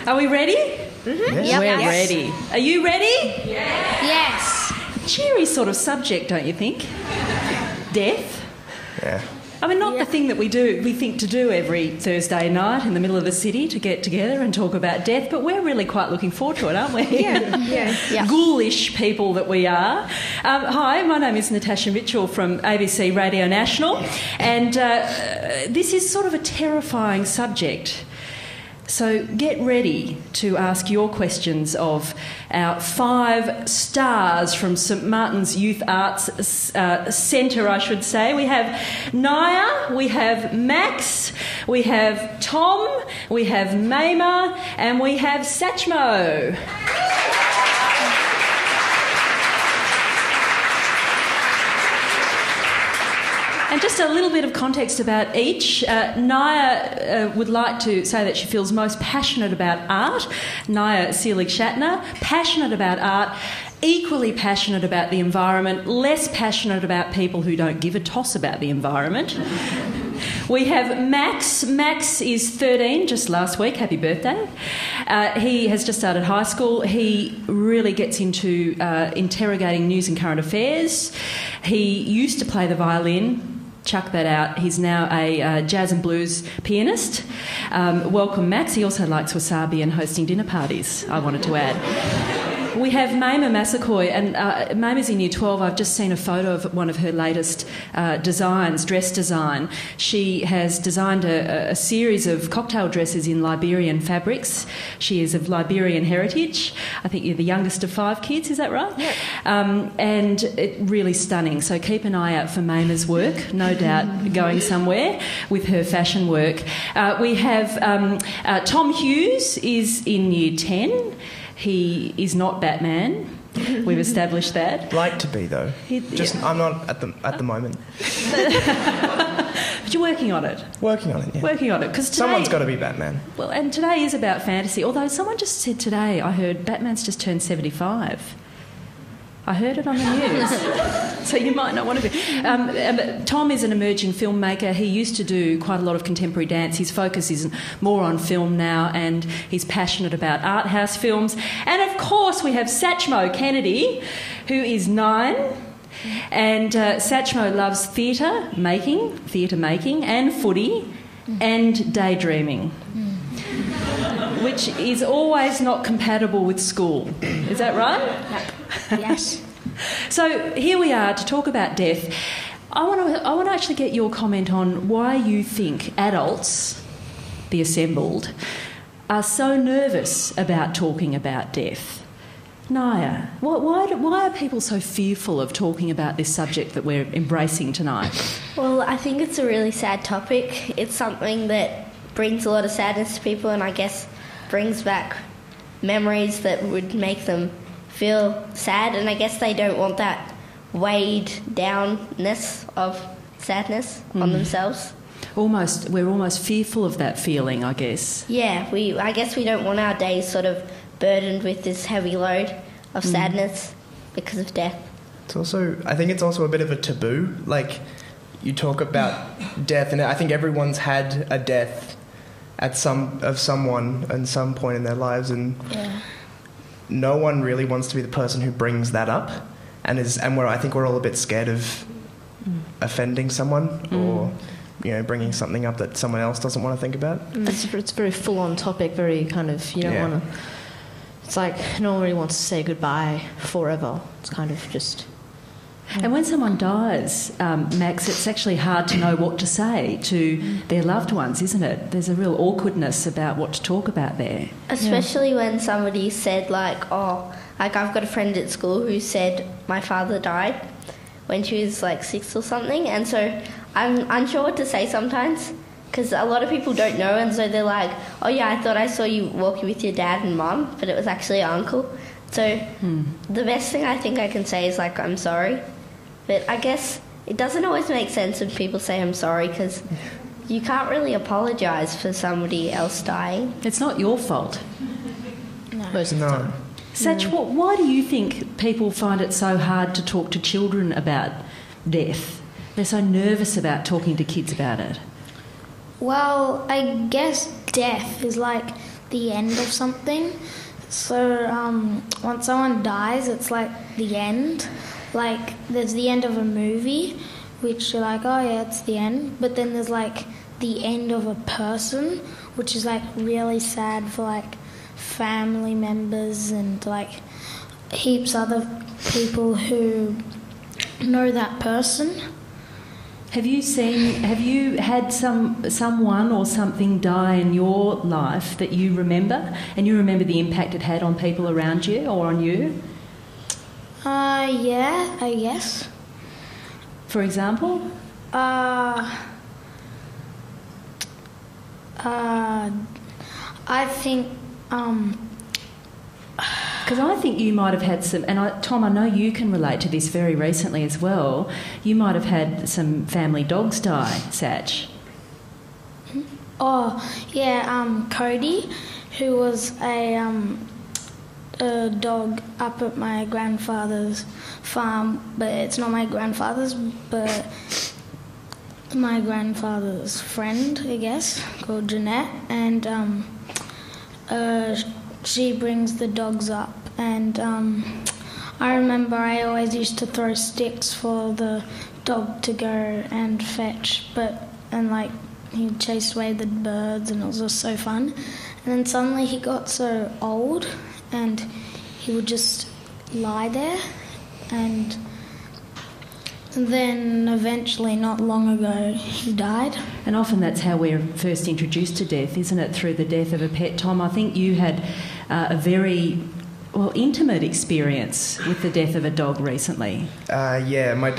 Are we ready? Mm-hmm. Yep. We're ready. Are you ready? Yes. Cheery sort of subject, don't you think? Death. Yeah. I mean, not the thing that we think to do every Thursday night in the middle of the city to get together and talk about death, but we're really quite looking forward to it, aren't we? Yeah. Ghoulish people that we are. Hi, my name is Natasha Mitchell from ABC Radio National, and this is sort of a terrifying subject. So get ready to ask your questions of our 5 stars from St Martin's Youth Arts Centre, I should say. We have Naya, we have Max, we have Tom, we have Mayma, and we have Satchmo. And just a little bit of context about each. Naya would like to say that she feels most passionate about art. Naya Seelig-Schattner, passionate about art, equally passionate about the environment, less passionate about people who don't give a toss about the environment. We have Max. Max is 13, just last week. Happy birthday. He has just started high school. He really gets into interrogating news and current affairs. He used to play the violin. Chuck that out. He's now a jazz and blues pianist. Welcome, Max. He also likes wasabi and hosting dinner parties, I wanted to add. We have Mayma Massakoy, and Mayma's in Year 12. I've just seen a photo of one of her latest designs, dress design. She has designed a series of cocktail dresses in Liberian fabrics. She is of Liberian heritage. I think you're the youngest of 5 kids, is that right? Yep. And really stunning. So keep an eye out for Mayma's work, no doubt going somewhere with her fashion work. We have Tom Hughes is in Year 10. He is not Batman. We've established that. Like to be though. I'm not at the moment. But you're working on it. Working on it. Yeah. Working on it because Someone's got to be Batman. Well, and today is about fantasy. Although someone just said today, I heard Batman's just turned 75. I heard it on the news, so you might not want to be. Tom is an emerging filmmaker. He used to do quite a lot of contemporary dance. His focus is more on film now, and he's passionate about art house films. And, of course, we have Satchmo Kennedy, who is 9. And Satchmo loves theatre making, and footy, and daydreaming. Which is always not compatible with school. Is that right? Yep. Yes. So here we are to talk about death. I want to actually get your comment on why you think adults, the assembled, are so nervous about talking about death. Naya, why are people so fearful of talking about this subject that we're embracing tonight? Well, I think it's a really sad topic. It's something that brings a lot of sadness to people, and I guess brings back memories that would make them feel sad, and I guess they don't want that weighed downness of sadness on themselves. We're almost fearful of that feeling, I guess. Yeah, I guess we don't want our days sort of burdened with this heavy load of sadness because of death. I think it's also a bit of a taboo. Like, you talk about death, and I think everyone's had a death of someone at some point in their lives, and no one really wants to be the person who brings that up, and I think we're all a bit scared of offending someone or bringing something up that someone else doesn't want to think about. It's a very full-on topic, very kind of, you don't want to... It's like no one really wants to say goodbye forever. It's kind of just... And when someone dies, Max, it's actually hard to know what to say to their loved ones, isn't it? There's a real awkwardness about what to talk about there. Especially when somebody said, like I've got a friend at school who said my father died when she was like 6 or something, and so I'm unsure what to say sometimes because a lot of people don't know, and so they're like, oh yeah, I thought I saw you walking with your dad and mum, but it was actually your uncle. So the best thing I think I can say is like, I'm sorry. But I guess it doesn't always make sense when people say I'm sorry because you can't really apologise for somebody else dying. It's not your fault. No. Satch, why do you think people find it so hard to talk to children about death? They're so nervous about talking to kids about it. Well, I guess death is like the end of something. So when someone dies, it's like the end. Like there's the end of a movie, which you're like, oh yeah, it's the end. But then there's like the end of a person, which is like really sad for like family members and like heaps other people who know that person. Have you had someone or something die in your life that you remember, and you remember the impact it had on people around you or on you? Yeah, I guess. For example? I think because I think you might have had some, and Tom, I know you can relate to this very recently as well. You might have had some family dogs die, Satch. Oh yeah, Cody, who was a dog up at my grandfather's farm, but it's not my grandfather's, but my grandfather's friend, I guess, called Jeanette, and she brings the dogs up, and I remember I always used to throw sticks for the dog to go and fetch, and he chased away the birds, and it was just so fun. And then suddenly he got so old, and he would just lie there, and then eventually, not long ago, he died. And often that's how we're first introduced to death, isn't it? Through the death of a pet. Tom, I think you had a very intimate experience with the death of a dog recently. Yeah, my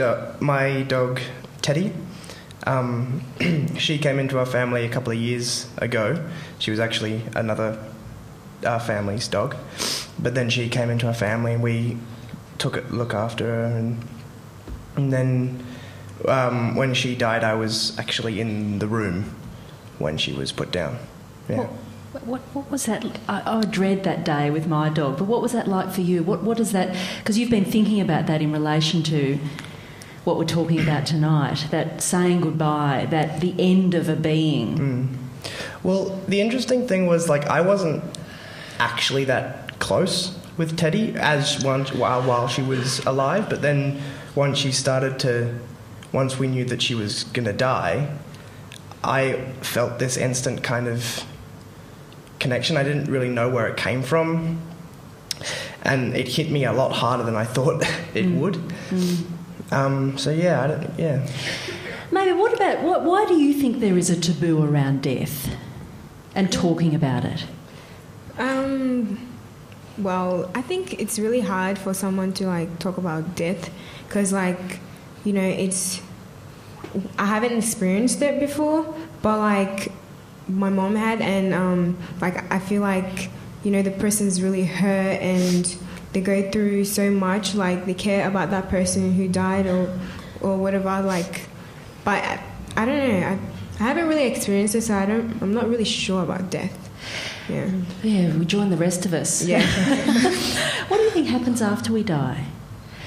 dog Teddy. She came into our family a couple of years ago. She was actually another family's dog, but then she came into our family and we look after her, and then when she died, I was actually in the room when she was put down. Yeah. What was that? I dread that day with my dog, but what was that like for you? What is that? Because you've been thinking about that in relation to what we're talking about tonight, that saying goodbye, that the end of a being. Well, the interesting thing was, I wasn't actually that close with Teddy while she was alive, but then once we knew that she was going to die, I felt this instant kind of connection. I didn't really know where it came from, and it hit me a lot harder than I thought it would. So yeah, Maybe why do you think there is a taboo around death and talking about it? Well, I think it's really hard for someone to talk about death because I haven't experienced it before, but my mom had, and I feel the person's really hurt and they go through so much, they care about that person who died or whatever, but I don't know, I haven't really experienced it, so I'm not really sure about death. Yeah, we join the rest of us. Yeah. What do you think happens after we die?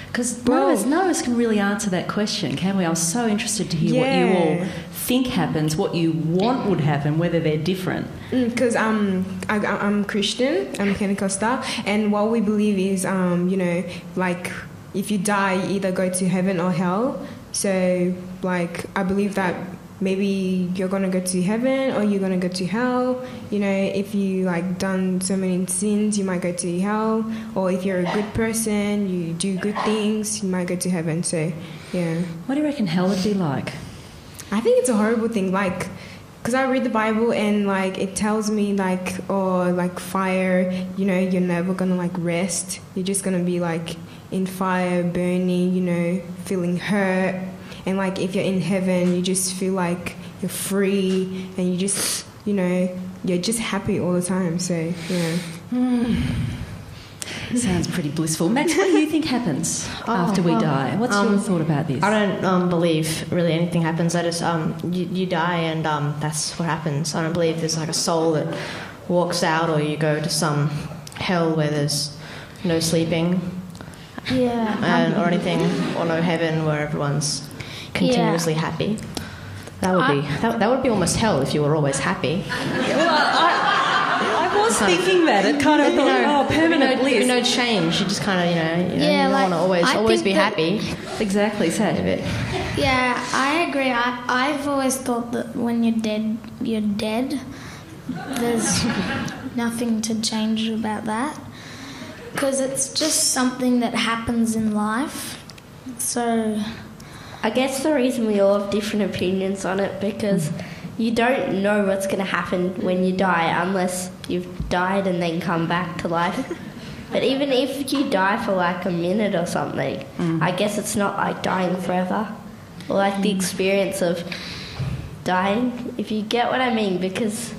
Because none of us can really answer that question, can we? I was so interested to hear what you all think happens, what you want would happen, whether they're different. Because I'm Christian, I'm Pentecostal, and what we believe is, if you die, you either go to heaven or hell. So, I believe that maybe you're going to go to heaven or you're going to go to hell. If you done so many sins, you might go to hell. Or if you're a good person, you do good things, you might go to heaven. So, yeah. What do you reckon hell would be like? I think it's a horrible thing. Because I read the Bible and it tells me fire, you're never going to rest. You're just going to be in fire, burning, feeling hurt. And if you're in heaven, you just feel you're free and you just, you're just happy all the time. So, yeah. Sounds pretty blissful. Max, what do you think happens after we die? What's your thought about this? I don't believe really anything happens. I just, you die and that's what happens. I don't believe there's a soul that walks out or you go to some hell where there's no sleeping. Yeah. Or anything, or no heaven where everyone's continuously happy. That would be almost hell if you were always happy. Well, I was thinking that. It kind of thought, permanent bliss. No change. You just kind of, you Yeah, want to always be happy. Exactly, say. Yeah, I agree. I've always thought that when you're dead, you're dead. There's nothing to change about that. Because it's just something that happens in life. So I guess the reason we all have different opinions on it because you don't know what's going to happen when you die unless you've died and then come back to life. But even if you die for like a minute or something, I guess it's not like dying forever. Or like the experience of dying, if you get what I mean, because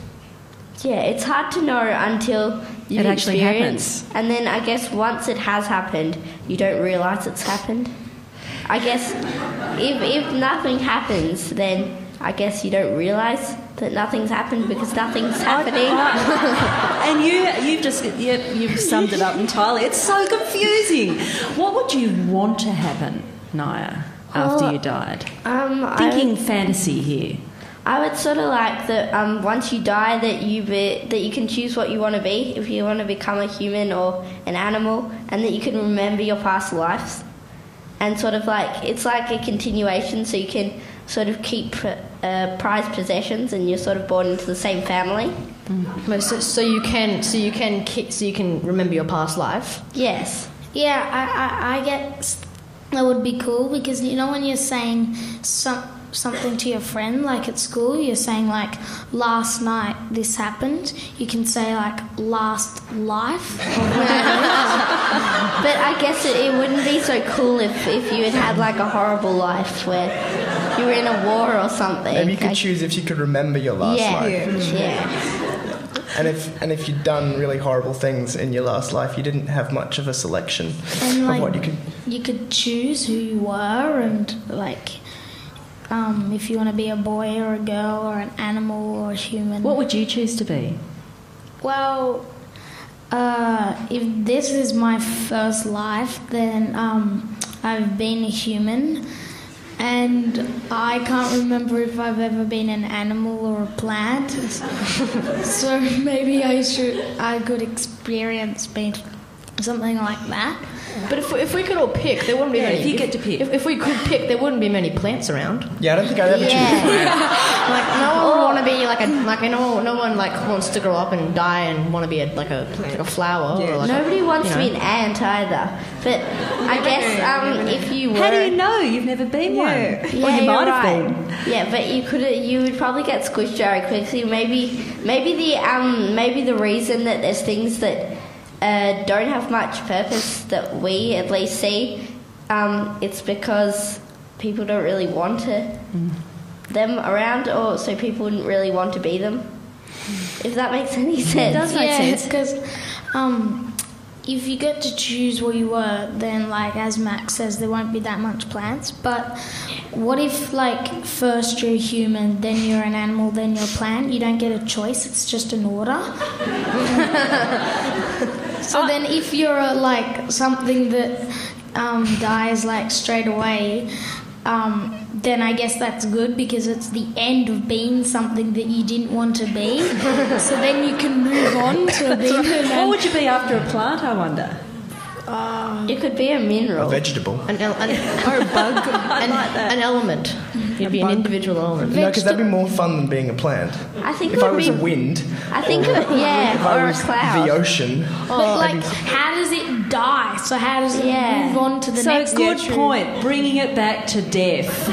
it's hard to know until it actually happens. And then I guess once it has happened, you don't realise it's happened. I guess if nothing happens, then I guess you don't realise that nothing's happened because nothing's happening. And you've summed it up entirely. It's so confusing. What would you want to happen, Naya, after you died? Thinking fantasy here. I would sort of like that once you die that you can choose what you want to be, if you want to become a human or an animal, and that you can remember your past lives. And sort of like, it's like a continuation, so you can sort of keep prized possessions and you're sort of born into the same family. So you can remember your past life? Yes. yeah, I guess that would be cool because when you're saying something to your friend, like at school, you're saying like last night this happened, you can say like last life or But I guess it wouldn't be so cool if you had like a horrible life where you were in a war or something. Maybe you could choose if you could remember your last life. Yeah. And if you'd done really horrible things in your last life, you didn't have much of a selection and, of what you could. You could choose who you were and like if you want to be a boy or a girl or an animal or a human. What would you choose to be? Well, if this is my first life, then I've been a human, and I can't remember if I've ever been an animal or a plant. So maybe I could experience being something like that. But if we could all pick, there wouldn't be many. If you get to pick. If we could pick, there wouldn't be many plants around. Yeah, I don't think I'd ever choose a plant. Like no one would want to be no one wants to grow up and die and want to be like a flower. Yeah. Or like Nobody wants to be an ant either. But I guess if you were... How do you know? You've never been one. Yeah, Well, you might have right. been. Yeah, but you would probably get squished very quickly. Maybe the reason that there's things that don't have much purpose that we at least see, it's because people don't really want them around, or so people wouldn't really want to be them. If that makes any sense. It does make sense. Because if you get to choose what you were, then like as Max says, there won't be that much plants. But what if like first you're a human, then you're an animal, then you're a plant? You don't get a choice. It's just an order. So then if you're like something that dies like straight away, then I guess that's good because it's the end of being something that you didn't want to be. So then you can move on to being What would you be after a plant, I wonder? It could be a mineral. A vegetable. or a bug, an element. You'd be an individual element. No, because that'd be more fun than being a plant. I think If I was a wind, I think if or I a was cloud. the ocean, But like, how does it die? So how does it move on to the next? So good point. Bringing it back to death.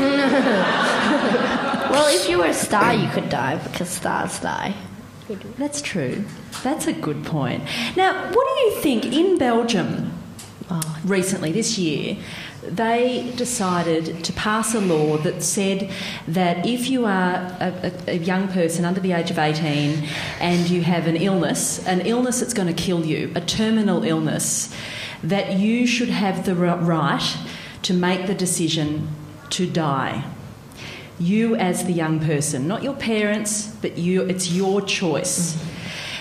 Well, if you were a star, you could die because stars die. That's true. That's a good point. Now, what do you think in Belgium recently, this year, they decided to pass a law that said that if you are a young person under the age of 18 and you have an illness that's going to kill you, a terminal illness, that you should have the right to make the decision to die. You as the young person, not your parents, but you. It's your choice.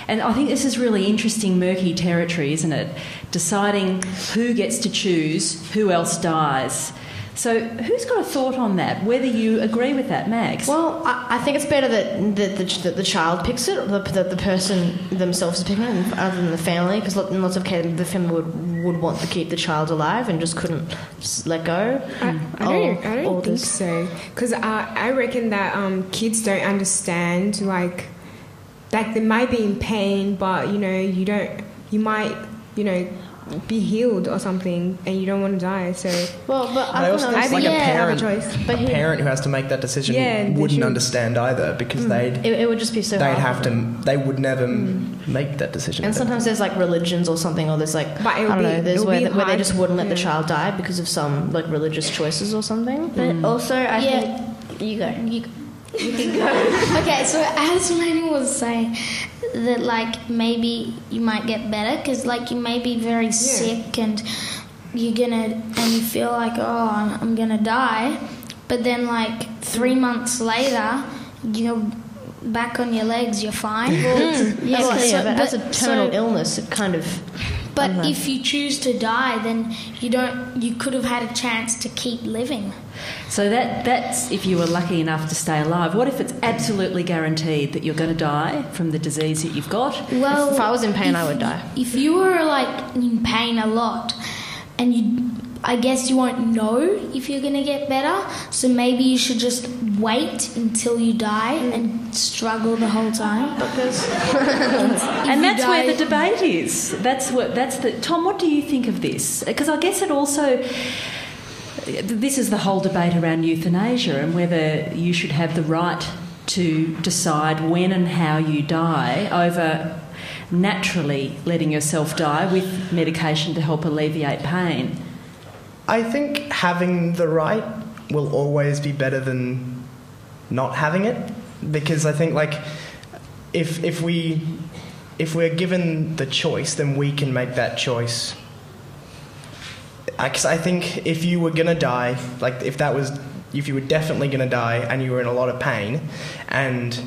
And I think this is really interesting, murky territory, isn't it? Deciding who gets to choose who else dies. So who's got a thought on that, whether you agree with that, Max? Well, I think it's better that the child picks it, or that the person themselves is picking it, other than the family, because in lots of cases the family would want to keep the child alive and just couldn't just let go. I don't think so, because I reckon that kids don't understand, like they might be in pain, but you might be healed or something, and you don't want to die. So but I also think like have a choice. a parent who has to make that decision wouldn't understand either, because it would just be so hard. They would never make that decision. And sometimes there's like religions or something, or there's like there's where they just wouldn't let the child die because of some like religious choices or something. But also, I think you go. You can go. Okay, so as Lenny was saying, that like maybe you might get better because like you may be very sick and you feel like, oh, I'm gonna die, but then like 3 months later you're back on your legs, you're fine. But as a terminal illness, it kind of. But if you choose to die, then you could have had a chance to keep living. So that's if you were lucky enough to stay alive. What if it's absolutely guaranteed that you're going to die from the disease that you've got? Well, if I was in pain, I would die. If you were like in pain a lot, and I guess you won't know if you're going to get better, so maybe you should just wait until you die and struggle the whole time. And that's where the debate is. Tom, what do you think of this? Because I guess it also, this is the whole debate around euthanasia and whether you should have the right to decide when and how you die over naturally letting yourself die with medication to help alleviate pain. I think having the right will always be better than not having it, because I think like if we're given the choice, then we can make that choice. Because I think if you were gonna die, like if you were definitely gonna die and you were in a lot of pain, and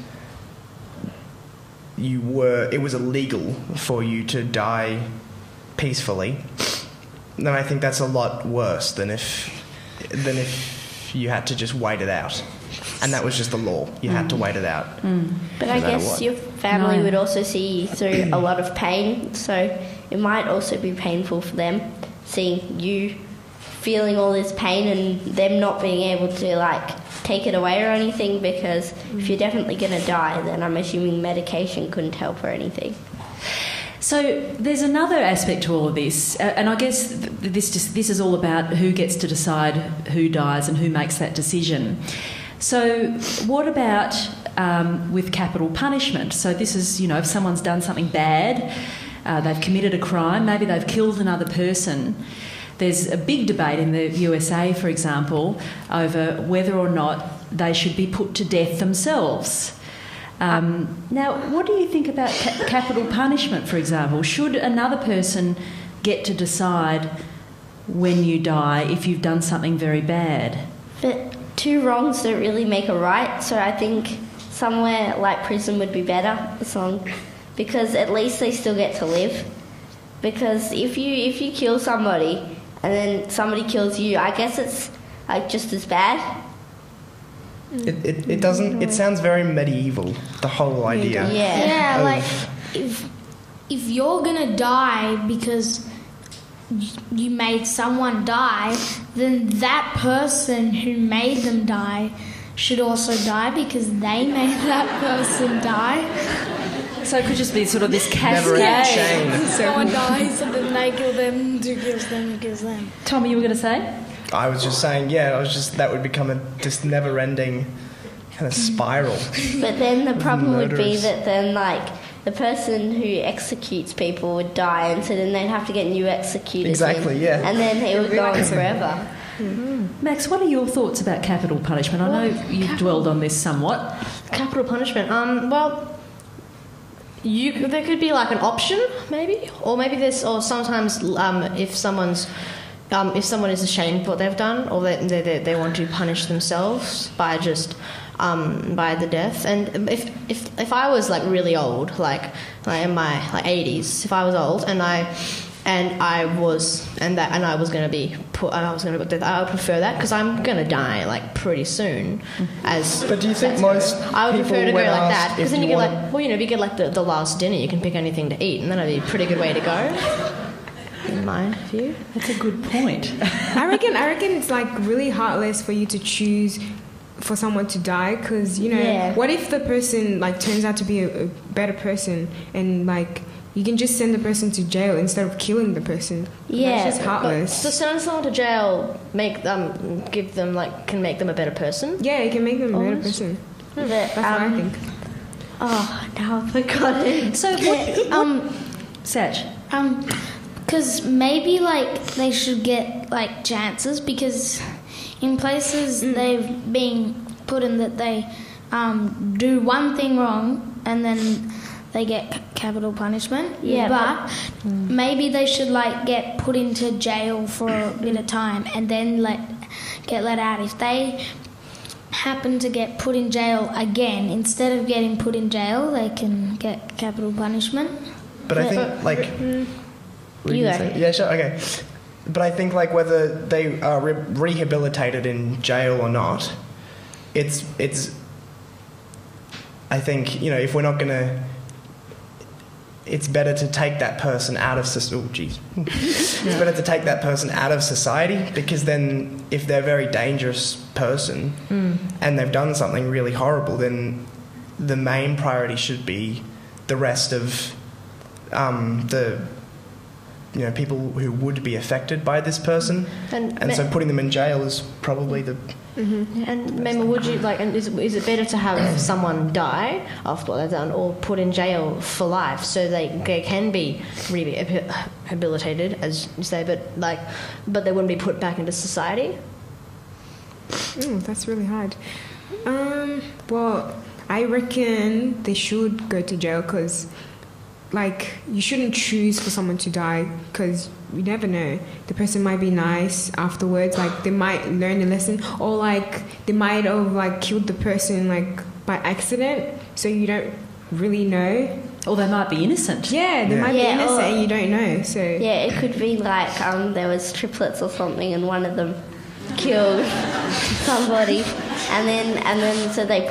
it was illegal for you to die peacefully, then I think that's a lot worse than if you had to just wait it out. And that was just the law. You had to wait it out. But I guess your family would also see you through a lot of pain, so it might also be painful for them, seeing you feeling all this pain and them not being able to like take it away or anything, because if you're definitely going to die, then I'm assuming medication couldn't help or anything. So there's another aspect to all of this, and I guess this is all about who gets to decide who dies and who makes that decision. So what about with capital punishment? So this is, if someone's done something bad, they've committed a crime, maybe they've killed another person. There's a big debate in the USA, for example, over whether or not they should be put to death themselves. Now, what do you think about capital punishment, for example? Should another person get to decide when you die if you've done something very bad? But two wrongs don't really make a right, so I think somewhere like prison would be better, because at least they still get to live. Because if you kill somebody and then somebody kills you, I guess it's like just as bad. It doesn't. It sounds very medieval. The whole idea. Yeah, like if you're gonna die because you made someone die, then that person who made them die should also die because they made that person die. So it could just be sort of this cascade. Someone dies and then they kill them, who kills them, who kills them. Tom, you were going to say? I was just saying, that would become a just never-ending kind of spiral. But then the problem would be that then, like, the person who executes people would die, and so then they'd have to get new executors. Exactly, yeah. And then it would go on forever. Mm-hmm. Max, what are your thoughts about capital punishment? I know you dwelled on this somewhat. Capital punishment. There could be like an option, maybe, or sometimes if someone is ashamed of what they've done, or they want to punish themselves by just by the death. And if I was like really old, like in my 80s, if I was old and I and I was going to be put to death, I would prefer that because I'm going to die like pretty soon. But do you think most I would people, prefer to go when like asked that because if then you you get want- like, well, you know, if you get like the last dinner, you can pick anything to eat, and that'd be a pretty good way to go. In my view, That's a good point. I reckon it's like really heartless for you to choose for someone to die because, you know, Yeah. what if the person like turns out to be a better person and like you can just send the person to jail instead of killing the person. Yeah, That's just heartless. so sending someone to jail can make them a better person. Yeah, it can make them a better Honest. person. But, That's what I think. Oh, now I forgot it. So, Satch? Because maybe like they should get like chances because in places they've been put in that they do one thing wrong and then they get capital punishment. Yeah, but maybe they should like get put into jail for a bit of time and then get let out. If they happen to get put in jail again, instead of getting put in jail, they can get capital punishment. But I think, like... What You were go. gonna say? Yeah, sure, okay. But I think, like, whether they are rehabilitated in jail or not, it's... I think, you know, if we're not going to... It's better to take that person out of... It's better to take that person out of society because then if they're a very dangerous person and they've done something really horrible, then the main priority should be the rest of people who would be affected by this person, and so putting them in jail is probably the... And Mema, would you like? And is it better to have someone die after what they've done, or put in jail for life so they can be rehabilitated, as you say, but they wouldn't be put back into society? That's really hard. Well, I reckon they should go to jail because, like, you shouldn't choose for someone to die because you never know. The person might be nice afterwards. Like, they might learn a lesson, or like they might have like killed the person like by accident. So you don't really know. Or they might be innocent. Yeah, they might be Yeah, innocent or- and you don't know. So Yeah, it could be like there was triplets or something, and one of them killed somebody, and then so they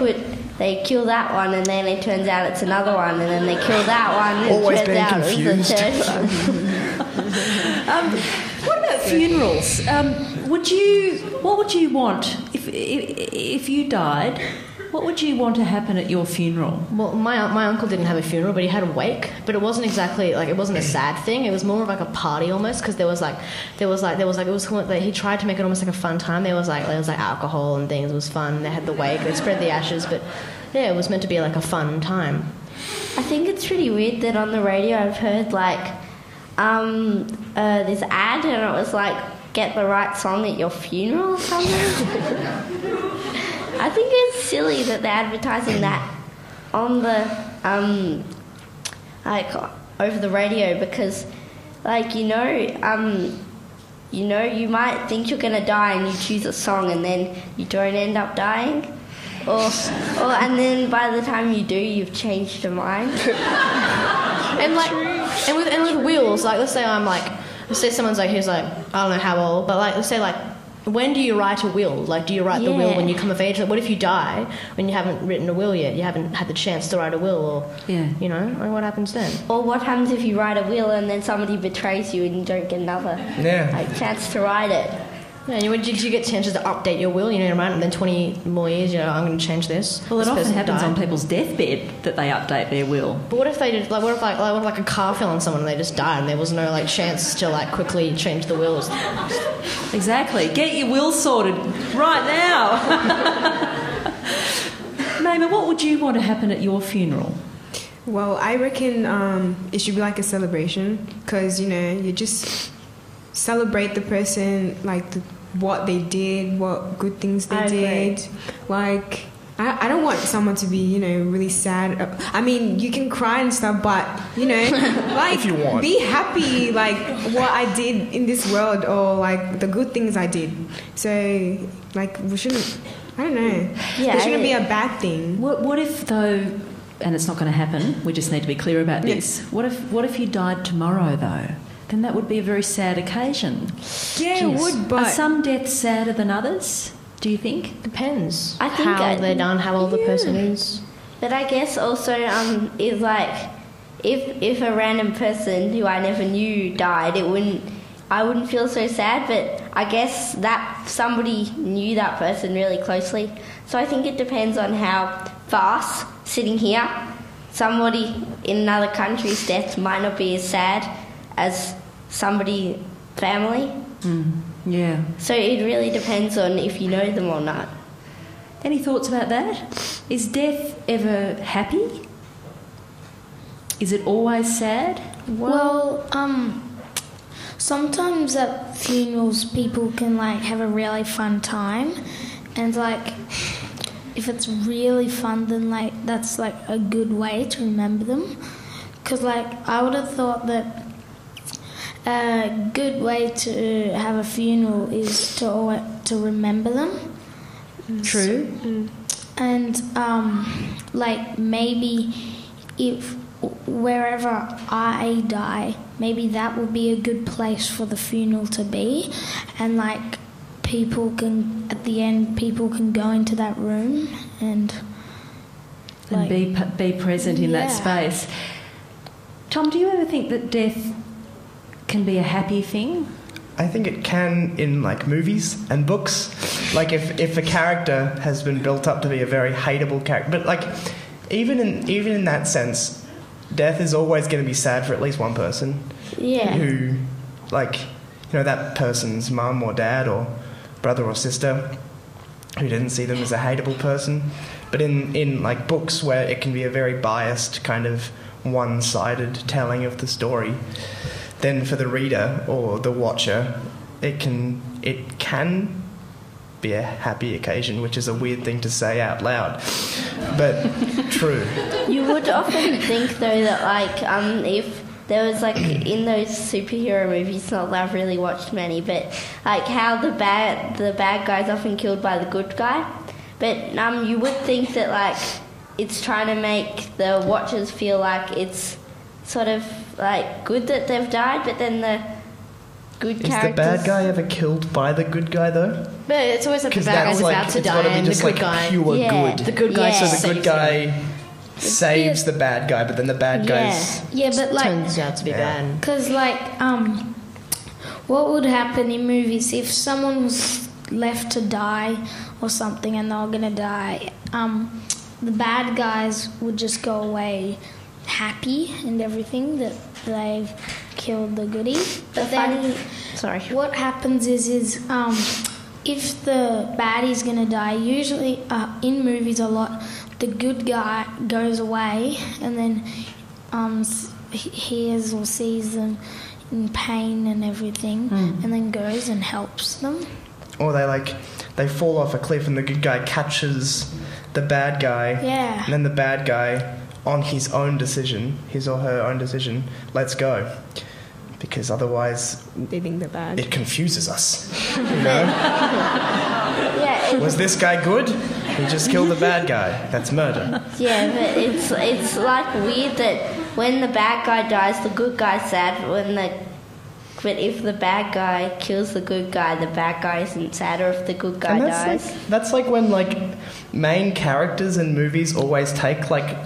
kill that one, and then it turns out it's another one, and then they kill that one, and Always it turns being out it was the confused. third one. What about funerals? What would you want if you died? What would you want to happen at your funeral? Well, my uncle didn't have a funeral, but he had a wake. But it wasn't exactly like, it wasn't a sad thing. It was more of like a party almost, because he tried to make it almost like a fun time. There was like alcohol and things. It was fun. They had the wake. They spread the ashes, but yeah, it was meant to be like a fun time. I think it's pretty weird that on the radio I've heard like this ad, and it was like, get the right song at your funeral or something. I think it's silly that they're advertising that on the like over the radio, because like you might think you're gonna die and you choose a song and then you don't end up dying, or and then by the time you do, you've changed your mind. And with wills, like let's say someone's like, he's like, I don't know how old, but like let's say like, when do you write a will? Like, do you write the will when you come of age? Like, what if you die when you haven't written a will yet? You haven't had the chance to write a will, or like, what happens then? Or what happens if you write a will and then somebody betrays you and you don't get another chance to write it? Yeah, did you get chances to update your will? You know, right? And then 20 more years, I'm going to change this. Well, it This often person happens died. on people's deathbed that they update their will. But what if they did? Like, what if a car fell on someone and they just died, and there was no like chance to like quickly change the wills? Exactly. Get your will sorted right now. Mama, what would you want to happen at your funeral? well, I reckon it should be like a celebration because you just celebrate the person, like what they did, what good things they did. Like, I don't want someone to be, really sad. I mean, you can cry and stuff, but, like, If you want. be happy, like, what I did in this world, or, like, the good things I did. So, like, we shouldn't, I don't know. Yeah, It shouldn't be a bad thing. What if, though, and it's not going to happen, we just need to be clear about this, what if you died tomorrow, though? then that would be a very sad occasion. Yeah, it would, but... Are some deaths sadder than others, do you think? Depends. I think how they're done, how old the person is. But I guess also is like if a random person who I never knew died, I wouldn't feel so sad. But I guess that somebody knew that person really closely. So I think it depends on how fast sitting here, somebody in another country's death might not be as sad as somebody family. Yeah. So it really depends on if you know them or not. Any thoughts about that? Is death ever happy? Is it always sad? Well, sometimes at funerals people can like have a really fun time, and like if it's really fun, then like that's like a good way to remember them. Because like I would have thought that a good way to have a funeral is to remember them. True. And like maybe if wherever I die, maybe that would be a good place for the funeral to be, and like people can at the end people can go into that room and like, be present in that space. Tom, do you ever think that death can be a happy thing? I think it can in like movies and books. Like if a character has been built up to be a very hateable character, but like even in that sense, death is always going to be sad for at least one person. Yeah. Who, like, that person's mum or dad or brother or sister who didn't see them as a hateable person. But in like books where it can be a very biased kind of one-sided telling of the story, then for the reader or the watcher, it can be a happy occasion, which is a weird thing to say out loud, but true. You would often think though that like if there was like in those superhero movies, not that I've really watched many, but like how the bad guy's often killed by the good guy, but you would think that like it's trying to make the watchers feel like it's sort of like good that they've died, but then the good characters... Is the bad guy ever killed by the good guy though? But it's always like the bad guy's about to die and the good guy... Pure good. The good guy So the good guy saves the bad guy, but then the bad guy's... Yeah, but like... turns out to be bad. Because like, what would happen in movies if someone was left to die or something and they were going to die, the bad guys would just go away happy and everything that they've killed the goodies. But then, what happens is if the baddie's gonna die, usually in movies a lot, the good guy goes away and then hears or sees them in pain and everything, and then goes and helps them. Or they fall off a cliff and the good guy catches the bad guy, and then the bad guy, on his own decision, his or her own decision, lets go. Because otherwise they think they're bad. It confuses us. Was this guy good? He just killed the bad guy. That's murder. Yeah, but it's like weird that when the bad guy dies, the good guy's sad. But if the bad guy kills the good guy, the bad guy isn't sad. Or if the good guy dies, that's like when like main characters in movies always take like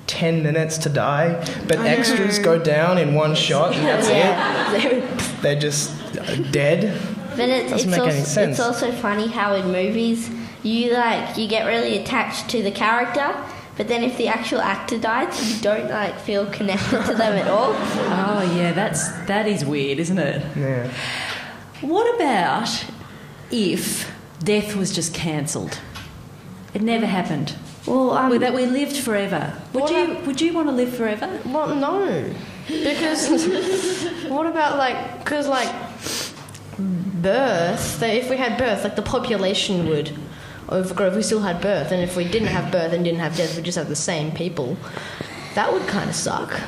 10 minutes to die, but extras go down in one shot and that's it. They're just dead. But it's also funny how in movies you get really attached to the character, but then if the actual actor dies, you don't feel connected to them at all. Oh yeah, that is weird, isn't it? Yeah. What about if death was just cancelled? It never happened. Well, that we lived forever. Would you want to live forever? Well, no, because what about because birth? If we had birth, the population would overgrow. If we still had birth, and if we didn't have birth and didn't have death, we just have the same people. That would kind of suck.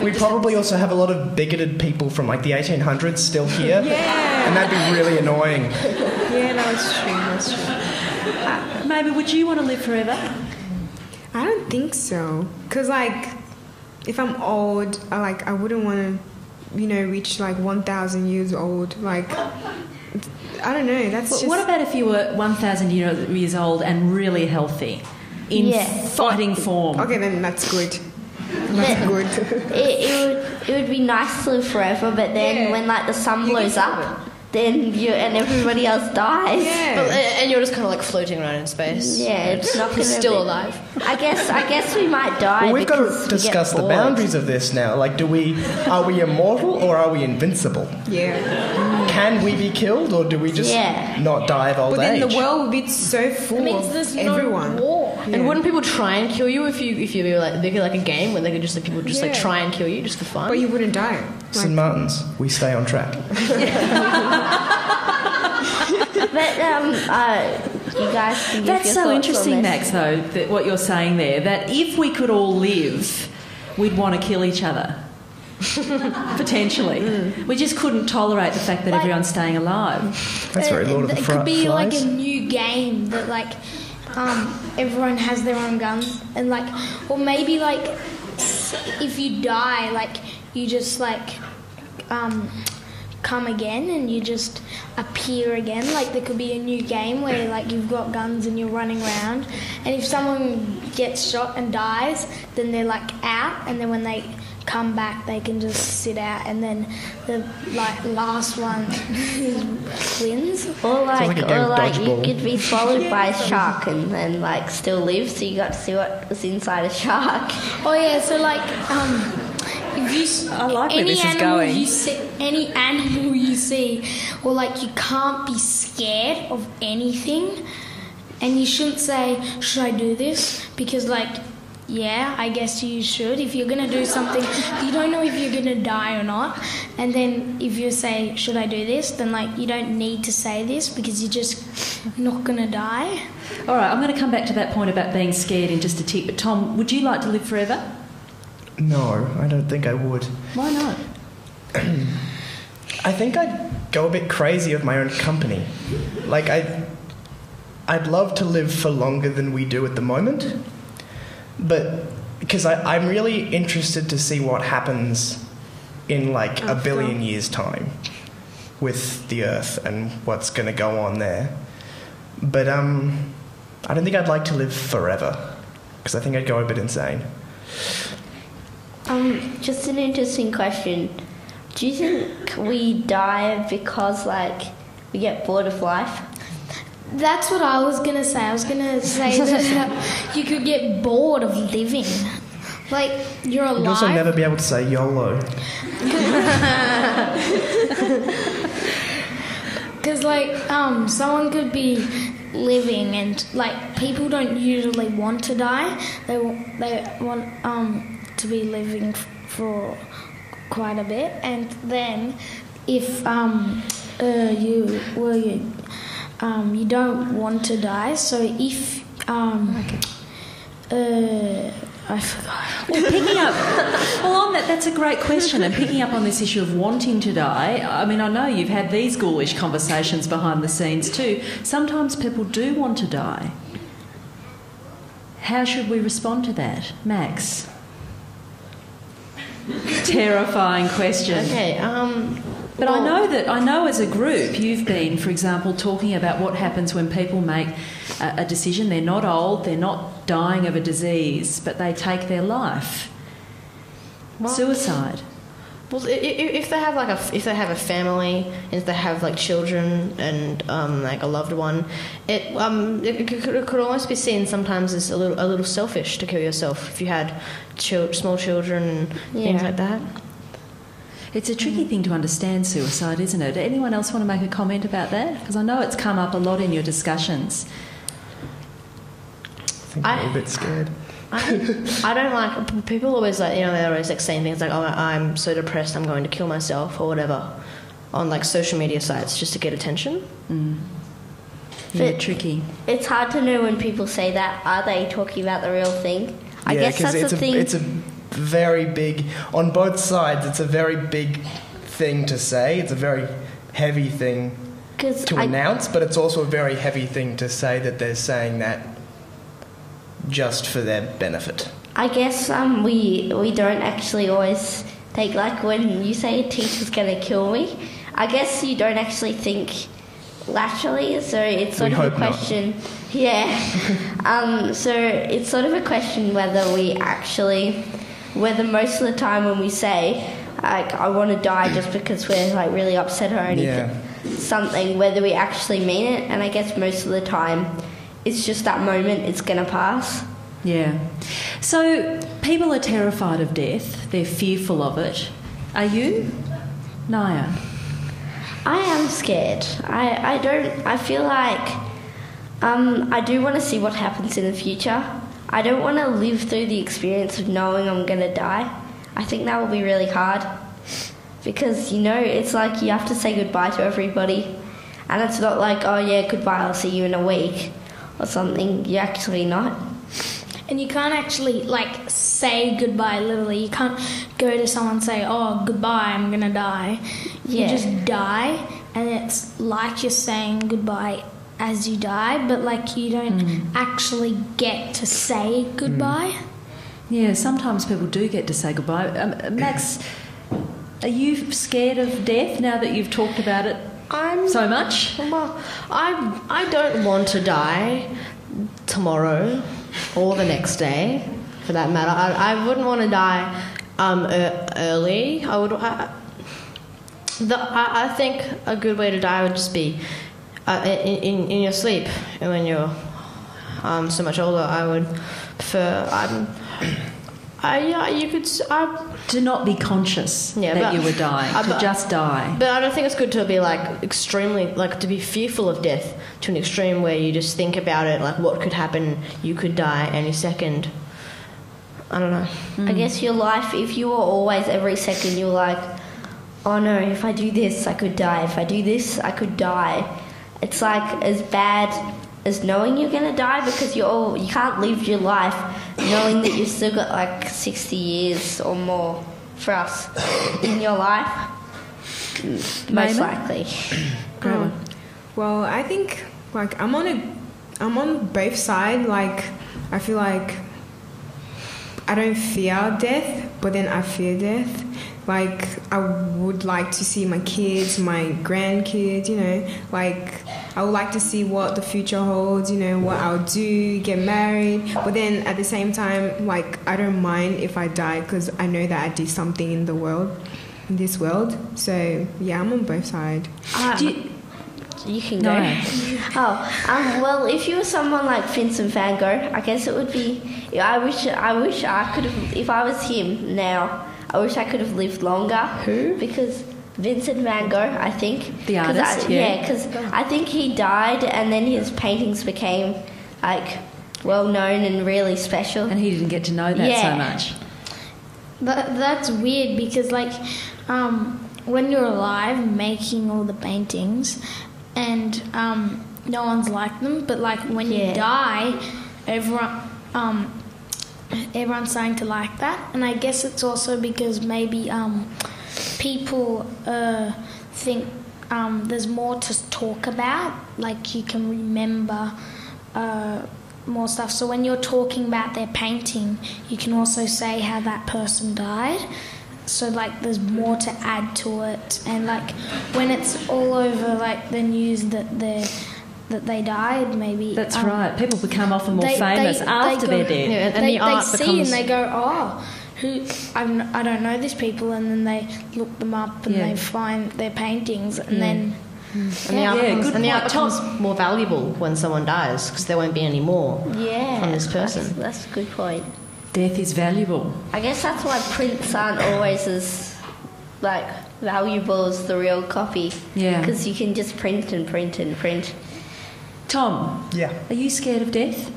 We'd probably also have a lot of bigoted people from the 1800s still here, and that'd be really annoying. Yeah, that's true. Maybe would you want to live forever? I don't think so. Because, if I'm old, I wouldn't want to reach like 1,000 years old. Like, I don't know. That's just... What about if you were 1,000 years old and really healthy, in fighting form? Okay, then that's good. That's good. It would be nice to live forever, but then when like the sun blows up, then you and everybody else dies. Yeah. And you're just kind of like floating around in space. Yeah, it's not going to still alive. I guess we might die. Well, we've got because to discuss the boundaries of this now. Like, are we immortal or are we invincible? Yeah. Can we be killed or do we just not die of old But then age? the world would be so full of everyone. No war. Yeah. And wouldn't people try and kill you if you were like make it like a game where they could just like people just like try and kill you just for fun? But you wouldn't die. St. Martin's, we stay on track. But you guys can give That's your so thoughts interesting, on this. Max, though, that what you're saying there, that if we could all live, we'd want to kill each other. Potentially. We just couldn't tolerate the fact that everyone's staying alive. That's very Lord of the It could be Flies. like a new game that like everyone has their own guns and like, or maybe like if you die, like you just like come again and you just appear again. Like there could be a new game where like you've got guns and you're running around, and if someone gets shot and dies, then they're like out, and then when they come back they can just sit out, and then the like last one wins. Or like a game of you dodgeball. could be swallowed by a shark and then like still live, so you got to see what was inside a shark. Oh yeah, so like if you I like where any this is animal going. you see, any animal you see, or like you can't be scared of anything, and you shouldn't say, should I do this? Because like, yeah, I guess you should. If you're gonna do something, you don't know if you're gonna die or not, and then if you say, should I do this? Then like you don't need to say this because you're just not gonna die. All right, I'm going to come back to that point about being scared in just a tick. But Tom, would you like to live forever? No, I don't think I would. Why not? I think I'd go a bit crazy of my own company. Like, I'd love to live for longer than we do at the moment, but because I'm really interested to see what happens in like a billion years' time with the Earth and what's going to go on there. But I don't think I'd like to live forever because I think I'd go a bit insane. Just an interesting question. Do you think we die because like we get bored of life? That's what I was gonna say. I was gonna say that you could get bored of living. Like you're alive. You'd also never be able to say YOLO. Because like someone could be living and like people don't usually want to die. They want to be living for quite a bit, and then if you don't want to die, so if I forgot. Well, on that's a great question. And picking up on this issue of wanting to die, I mean, I know you've had these ghoulish conversations behind the scenes too. Sometimes people do want to die. How should we respond to that, Max? Terrifying question. Okay. But I know as a group you've been, for example, talking about what happens when people make a decision. They're not old, they're not dying of a disease, but they take their life. Suicide. Well, if they have if they have a family, if they have like children and like a loved one, it could almost be seen sometimes as a little selfish to kill yourself if you had small children and things like that. It's a tricky thing to understand, suicide, isn't it? Anyone else want to make a comment about that? Because I know it's come up a lot in your discussions. I think I'm a little bit scared. I don't like people always like they're always like saying things like, oh, I'm so depressed I'm going to kill myself or whatever on like social media sites just to get attention. Yeah, tricky. It's hard to know when people say that. Are they talking about the real thing? I guess that's the thing. It's a very big, on both sides, it's a very big thing to say. It's a very heavy thing to announce, but it's also a very heavy thing to say that they're saying that just for their benefit. I guess we don't actually always like when you say a teacher's going to kill me, I guess you don't actually think laterally, so it's sort of a question. Yeah. So it's sort of a question whether most of the time when we say, like, I want to die just because we're like really upset or anything, something, whether we actually mean it. And I guess most of the time it's just that moment, it's going to pass. Yeah. So people are terrified of death. They're fearful of it. Are you, Naya? I am scared. I feel like I do want to see what happens in the future. I don't want to live through the experience of knowing I'm going to die. I think that will be really hard because, it's like you have to say goodbye to everybody, and it's not like, oh yeah, goodbye, I'll see you in a week or something. You're actually not. And you can't actually, like, say goodbye literally. You can't go to someone and say, oh, goodbye, I'm going to die. You just die, and it's like you're saying goodbye as you die, but, like, you don't actually get to say goodbye. Yeah, sometimes people do get to say goodbye. Max, are you scared of death now that you've talked about it so much? Well, I don't want to die tomorrow or the next day, for that matter. I wouldn't want to die early. I think a good way to die would just be in your sleep. And when you're so much older, I would prefer. To not be conscious that you were dying, to just die. But I don't think it's good to be like extremely, like to be fearful of death to an extreme where you just think about it, like what could happen, you could die any second. I don't know. I guess your life, if you were always every second, you're like, oh no, if I do this, I could die. If I do this, I could die. It's like as bad as knowing you're going to die, because you can't live your life knowing that you've still got like 60 years or more for us in your life. Most likely. Well, I think like I'm on both sides. Like I feel like I don't fear death, but then I fear death. Like I would like to see my kids, my grandkids, like I would like to see what the future holds, what I'll do, get married. But then at the same time, like I don't mind if I die because I know that I did something in this world. So yeah, I'm on both sides. You can go. Well, if you were someone like Vincent van Gogh, I guess it would be. I wish I could have. If I was him now, I wish I could have lived longer. Who? Because Vincent van Gogh, I think. The artist, because I think he died and then his paintings became, like, well known and really special. And he didn't get to know that so much. That's weird because, like, when you're alive making all the paintings and no one's like them, but, like, when you die, everyone's starting to like that. And I guess it's also because maybe people think there's more to talk about, like you can remember more stuff. So when you're talking about their painting, you can also say how that person died. So, like, there's more to add to it. And, like, when it's all over, like, the news that they died, maybe. That's right. People become often more famous after they're dead. Yeah, and the art they see and they go, I don't know these people, and then they look them up and they find their paintings, and then. And the art becomes more valuable when someone dies because there won't be any more from this person. That's a good point. Death is valuable. I guess that's why prints aren't always as, like, valuable as the real copy. Yeah. Because you can just print and print and print. Tom. Yeah. Are you scared of death?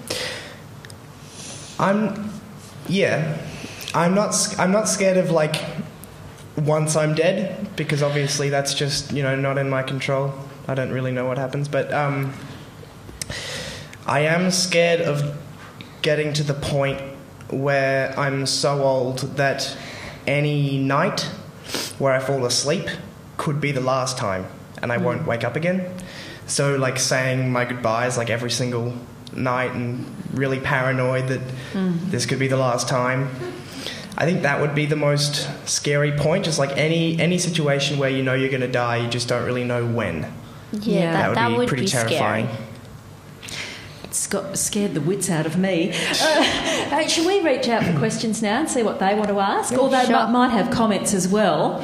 I'm not scared of, like, once I'm dead, because obviously that's just, not in my control. I don't really know what happens, but I am scared of getting to the point where I'm so old that any night where I fall asleep could be the last time and I won't wake up again. So, like, saying my goodbyes, like, every single night and really paranoid that this could be the last time. I think that would be the most scary point. Just like any situation where you know you're going to die, you just don't really know when. Yeah, that would be pretty scary. terrifying. Scared the wits out of me. Should we reach out for questions now and see what they want to ask? Or they might have comments as well.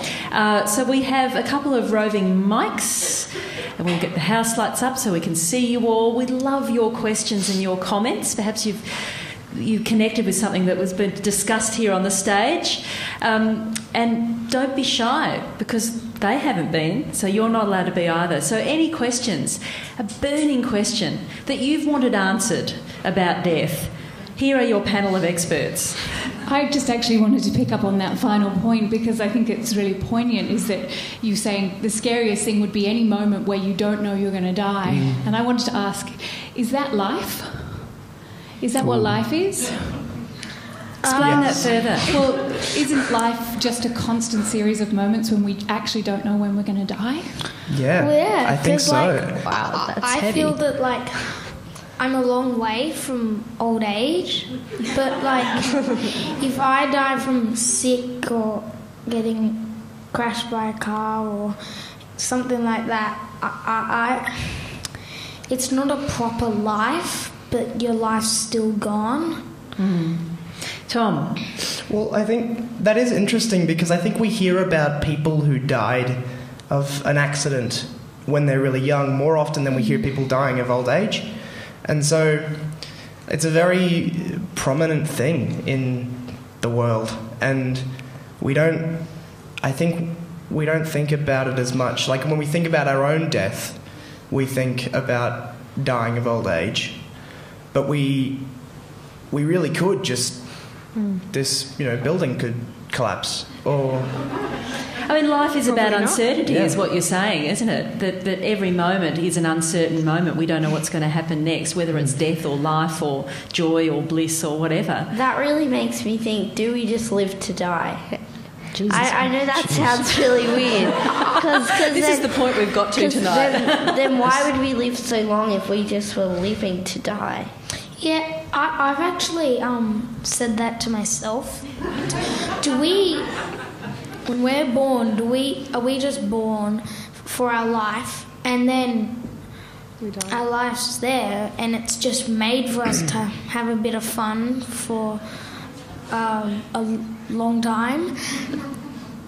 So we have a couple of roving mics, and we'll get the house lights up so we can see you all. We'd love your questions and your comments. Perhaps you've connected with something that was been discussed here on the stage. And don't be shy, because they haven't been, so you're not allowed to be either. So any questions, a burning question that you've wanted answered about death, here are your panel of experts. I just actually wanted to pick up on that final point, because I think it's really poignant, is that you saying the scariest thing would be any moment where you don't know you're going to die. And I wanted to ask, is that life? Is that what life is? Explain that further. Well, isn't life just a constant series of moments when we actually don't know when we're going to die? Yeah, Well, yeah, I think 'cause, so. like, Wow, that's I heavy. feel that, like, I'm a long way from old age, but, like, if I die from sick or getting crashed by a car or something like that, I it's not a proper life, but your life's still gone. Tom? Well, I think that is interesting, because I think we hear about people who died of an accident when they're really young more often than we hear people dying of old age. And so it's a very prominent thing in the world, and I think we don't think about it as much. Like, when we think about our own death, we think about dying of old age, but we really could just this building could collapse, or I mean, life is about Probably not. uncertainty, Yeah. is what you're saying, isn't it? That every moment is an uncertain moment. We don't know what's going to happen next, whether it's death or life or joy or bliss or whatever. That really makes me think, do we just live to die? I know that sounds really weird. Cause This is the point we've got to tonight. Then why would we live so long if we just were living to die? Yeah, I've actually said that to myself. When we're born, are we just born for our life, and then our life's there, and it's just made for us to have a bit of fun for a long time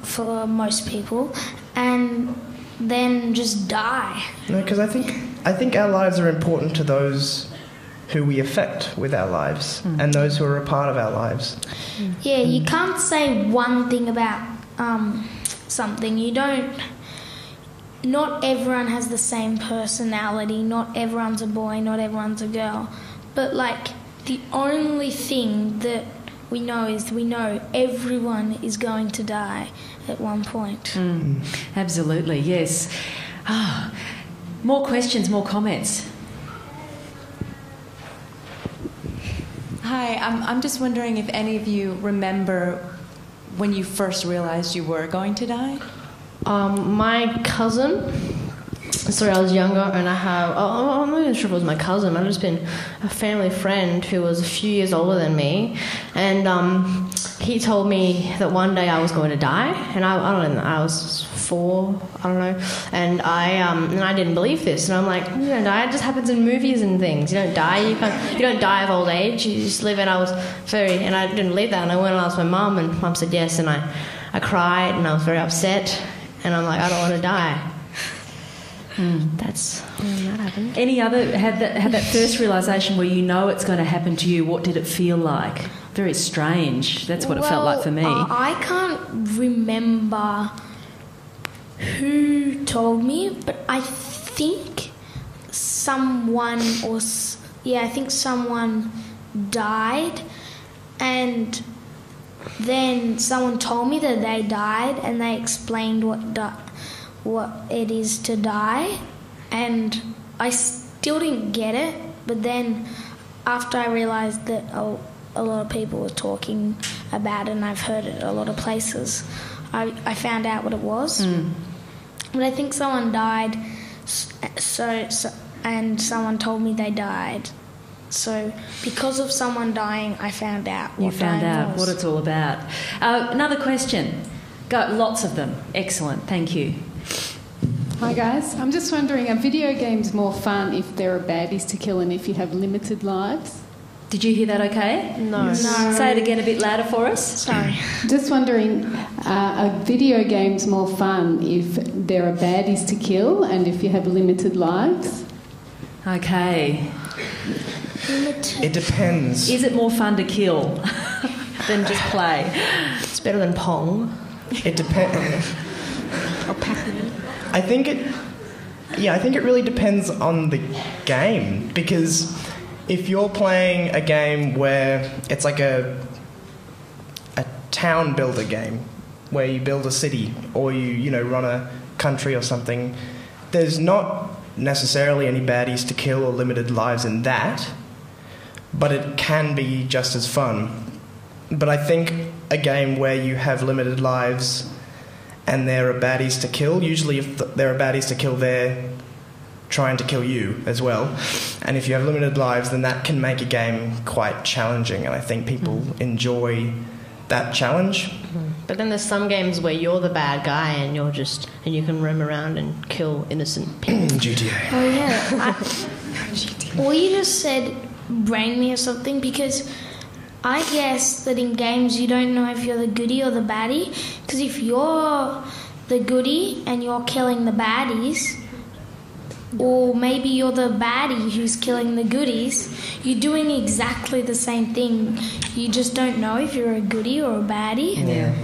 for most people, and then just die? no? Because I think our lives are important to those who we affect with our lives, and those who are a part of our lives. Yeah, you can't say one thing about something. Not everyone has the same personality. Not everyone's a boy, not everyone's a girl. But, like, the only thing that we know is everyone is going to die at one point. Absolutely, yes. More questions, more comments. Hi, I'm just wondering if any of you remember when you first realised you were going to die? My cousin. Sorry, I was younger, and I'm not even sure if it was my cousin. It might have just been a family friend who was a few years older than me, and he told me that one day I was going to die, and I don't know, I was 4, I don't know, and I didn't believe this, and I'm like, you don't die, it just happens in movies and things. You don't die, you don't die of old age, you just live. And and I didn't believe that, and I went and asked my mum, and mum said yes, and I cried, and I was very upset, and I'm like, I don't want to die. That's when that happened. Any other had that first realisation where you know it's going to happen to you? What did it feel like? Very strange. That's what it felt like for me. I can't remember who told me, but I think someone died, and then someone told me that they died, and they explained what it is to die, and I still didn't get it. But then after I realised that a lot of people were talking about it, and I've heard it a lot of places, I found out what it was. But I think someone died, so and someone told me they died, So because of someone dying, I found out what You found dying out was. what it's all about. Another question. Got lots of them. Excellent. Thank you. Hi guys, I'm just wondering, are video games more fun if there are baddies to kill and if you have limited lives? Did you hear that okay? No. No. Say it again a bit louder for us. Sorry. Just wondering, are video games more fun if there are baddies to kill and if you have limited lives? Okay. It depends. Is it more fun to kill than just play? It's better than Pong. It depends. Or Pac-Man. I think it really depends on the game, because if you're playing a game where it's like a town builder game where you build a city or you run a country or something, there's not necessarily any baddies to kill or limited lives in that, but it can be just as fun. But I think a game where you have limited lives and there are baddies to kill, usually if there are baddies to kill, they're trying to kill you as well. And if you have limited lives, then that can make a game quite challenging, and I think people enjoy that challenge. But then there's some games where you're the bad guy and you can roam around and kill innocent people. GTA. Oh yeah. Or you just said brain me or something, because I guess that in games you don't know if you're the goodie or the baddie, because if you're the goodie and you're killing the baddies, or maybe you're the baddie who's killing the goodies, you're doing exactly the same thing. You just don't know if you're a goodie or a baddie. Yeah.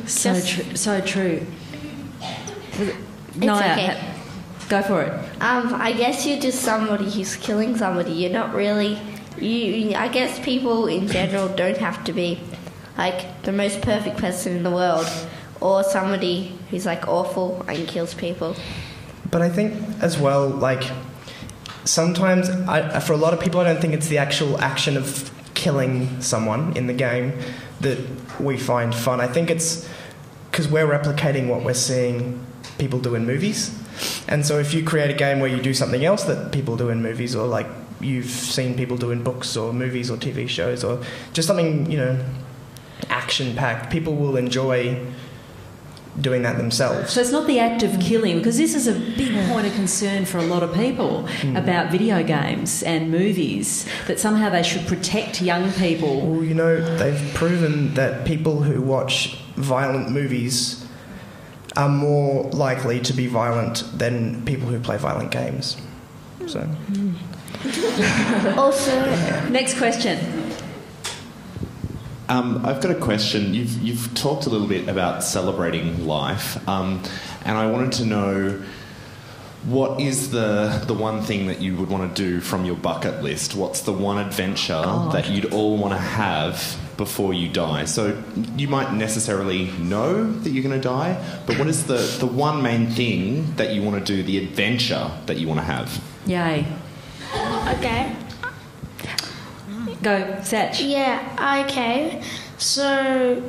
So true. Naya, okay. go for it. I guess you're just somebody who's killing somebody. You're not really... I guess people in general don't have to be like the most perfect person in the world or somebody who's like awful and kills people. But I think as well, like, sometimes for a lot of people, I don't think it's the actual action of killing someone in the game that we find fun. I think it's because we're replicating what we're seeing people do in movies. And so if you create a game where you do something else that people do in movies, or like you've seen people do in books or movies or TV shows, or just something, action-packed, people will enjoy doing that themselves. So it's not the act of killing, because this is a big point of concern for a lot of people about video games and movies, that somehow they should protect young people. Well, they've proven that people who watch violent movies are more likely to be violent than people who play violent games. So... Also, Next question. I've got a question. You've talked a little bit about celebrating life, and I wanted to know, what is the one thing that you would want to do from your bucket list? What's the one adventure that you'd all want to have before you die? So you might necessarily know that you're going to die, but what is the one main thing that you want to do, the adventure that you want to have? Yay. Okay. Go, Satch. Yeah, okay. So,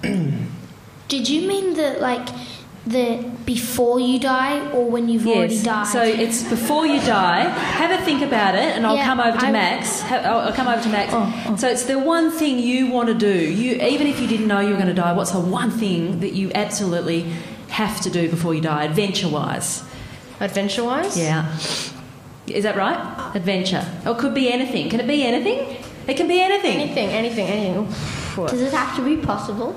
did you mean that before you die or when you've already died? So it's before you die. Have a think about it, and I'll come over to Max. I'll come over to Max. So it's the one thing you want to do. Even if you didn't know you were going to die, what's the one thing that you absolutely have to do before you die, adventure-wise? Adventure-wise? Yeah. Is that right? Adventure. Or it could be anything. Can it be anything? It can be anything. Anything. does it have to be possible?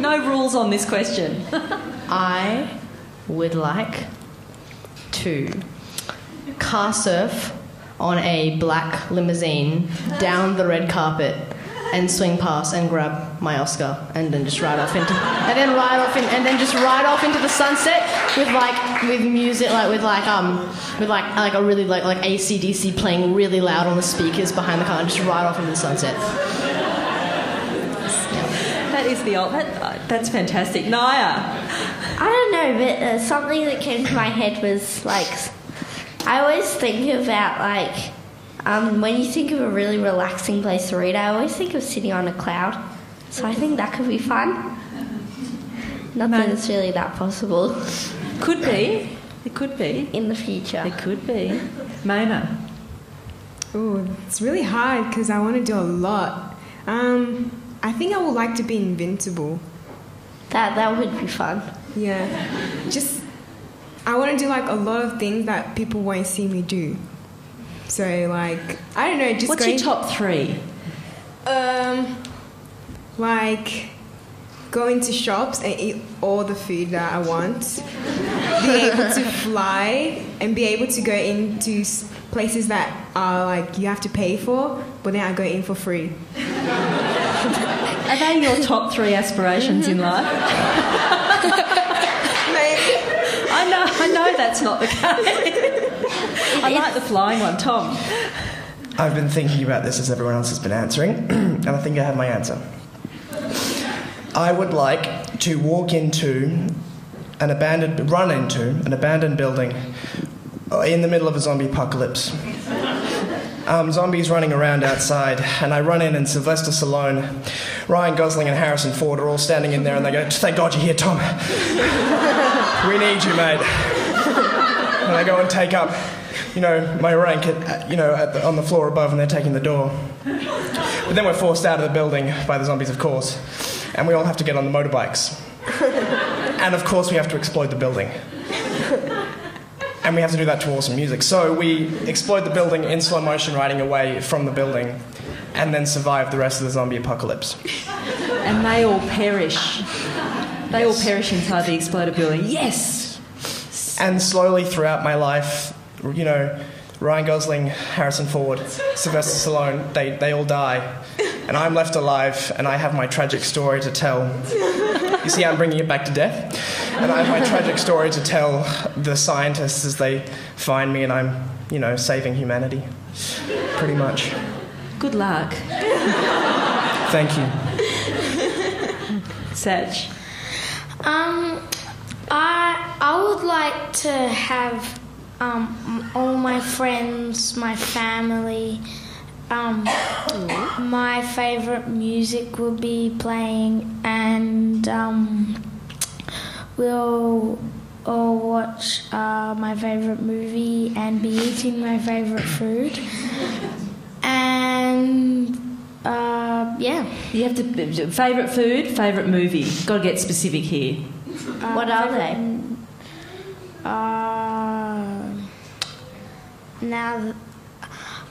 No rules on this question. I would like to car surf on a black limousine down the red carpet and swing past and grab my Oscar and then just ride off into the sunset with music with a really like AC/DC playing really loud on the speakers behind the car and just ride off into the sunset. That is that's fantastic. Naya. I don't know, but something that came to my head was like, I always think about when you think of a really relaxing place to read, I always think of sitting on a cloud. So I think that could be fun. Not that it's really that possible. Could be. It could be. in the future. It could be. Mona. Oh, it's really hard because I want to do a lot. I think I would like to be invincible. That would be fun. Yeah. I want to do like a lot of things that people won't see me do. So like, I don't know, just What's your top 3? Like go into shops and eat all the food that I want. Be able to fly and be able to go into places that are like you have to pay for, but then I go in for free. Are they your top 3 aspirations in life? I know that's not the case. I like the flying one. Tom? I've been thinking about this as everyone else has been answering, and I think I have my answer. I would like to run into an abandoned building in the middle of a zombie apocalypse. Zombies running around outside, and I run in, and Sylvester Stallone, Ryan Gosling and Harrison Ford are all standing in there, and they go, "Thank God you're here, Tom. We need you, mate." And I go and take up, my rank on the floor above, and they're taking the door. But then we're forced out of the building by the zombies, of course, and we all have to get on the motorbikes. And of course we have to explode the building. And we have to do that to awesome music. So we explode the building in slow motion, riding away from the building, and then survive the rest of the zombie apocalypse. And they all perish. They all perish inside the exploded building. Yes! And slowly throughout my life, Ryan Gosling, Harrison Ford, Sylvester Stallone, they all die. And I'm left alive, and I have my tragic story to tell. You see, I'm bringing it back to death. And I have my tragic story to tell the scientists as they find me, and I'm, saving humanity. Pretty much. Good luck. Thank you. Saj? I would like to have all my friends, my family. My favourite music will be playing, and we'll all watch my favourite movie and be eating my favourite food. And yeah. You have to... Favourite food, favourite movie. Got to get specific here. What are they? Now,